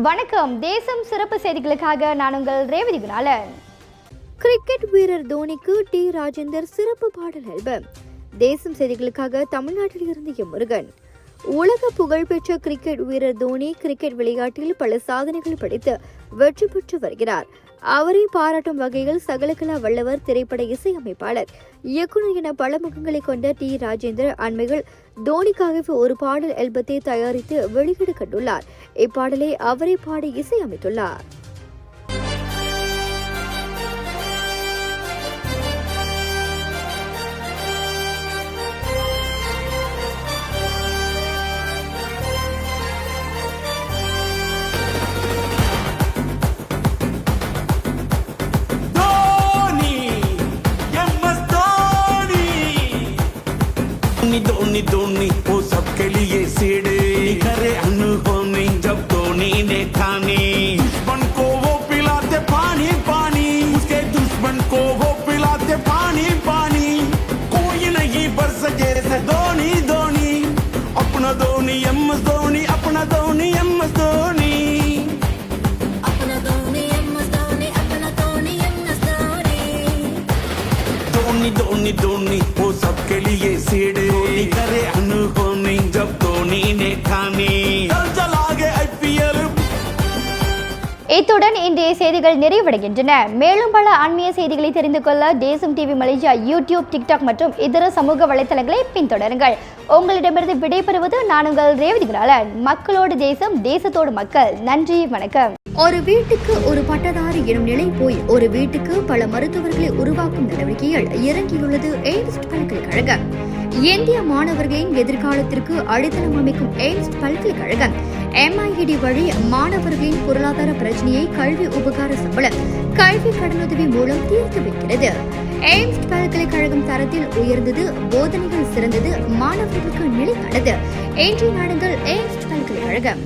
வணக்கம். தேசம் சிறப்பு செய்திகளுக்காக நான் உங்கள் ரேவதி குணாலன். கிரிக்கெட் வீரர் தோனிக்கு டி ராஜேந்தர் சிறப்பு பாடல் ஆல்பம். தேசம் செய்திகளுக்காக தமிழ்நாட்டில் இருந்து எம் முருகன். உலக புகழ்பெற்ற கிரிக்கெட் வீரர் தோனி கிரிக்கெட் விளையாட்டில் பல சாதனைகள் படைத்து வெற்றி பெற்று வருகிறார். அவரை பாராட்டும் வகையில் சகலகலா வல்லவர் திரைப்பட இசையமைப்பாளர், இயக்குநர் என பல முகங்களை கொண்ட டி ராஜேந்தர் அண்மையில் தோனிக்காகவே ஒரு பாடல் ஆல்பத்தை தயாரித்து வெளியீடு கண்டுள்ளார். இப்பாடலை அவரை பாடி இசையமைத்துள்ளார். धोनी धोनी वो सबके लिए सीढ़ी करे अनहोनी जब धोनी ने ठानी दुश्मन को वो पिलाते पानी पानी उसके दुश्मन को वो पिलाते पानी पानी कोई नहीं बर सके से धोनी धोनी अपना धोनी एम एस धोनी अपना धोनी एम एस धोनी अपना धोनी एम एस धोनी अपना धोनी एम एस धोनी धोनी धोनी धोनी वो सबके लिए सीढ़ी करे अनहोनी जब धोनी ने ठानी चल चला के IPL. இத்துடன் இன்றைய செய்திகள் நிறைவடைகின்றன. மேலும் பல ஆன்மீக செய்திகளை தெரிந்து கொள்ள தேசம் டிவி மலேசியா யூடியூப், டிக்டாக் மற்றும் இதர சமூக வலைத்தளங்களை பின்தொடருங்கள். உங்களிடமிருந்து விடைபெறுவது நான் உங்கள் ரேவதி குணாலன். மக்களோடு தேசம், தேசத்தோடு மக்கள். நன்றி, வணக்கம். ஒரு வீட்டுக்கு ஒரு பட்டதாரி எனும் நிலை போய் ஒரு வீட்டுக்கு பல மருத்துவர்களை உருவாக்கும் நடவடிக்கையில் இறங்கியுள்ளது எய்ம்ஸ் பல்கலைக்கழகம். இந்திய மாணவர்களின் எதிர்காலத்திற்கு அடித்தளம் அமைக்கும் எய்ம்ஸ் பல்கலைக்கழகம் MIED வழி மாணவர்களின் பொருளாதார பிரச்சனையை கல்வி உபகார சம்பளம், கல்வி கடனுதவி மூலம் தீர்த்து வைக்கிறது. எய்ம்ஸ் பல்கலைக்கழகம் தரத்தில் உயர்ந்தது, போதனைகள் சிறந்தது, மாணவர்களுக்கு நிலையானது. இன்றைய நாடுகள் எய்ம்ஸ் பல்கலைக்கழகம்.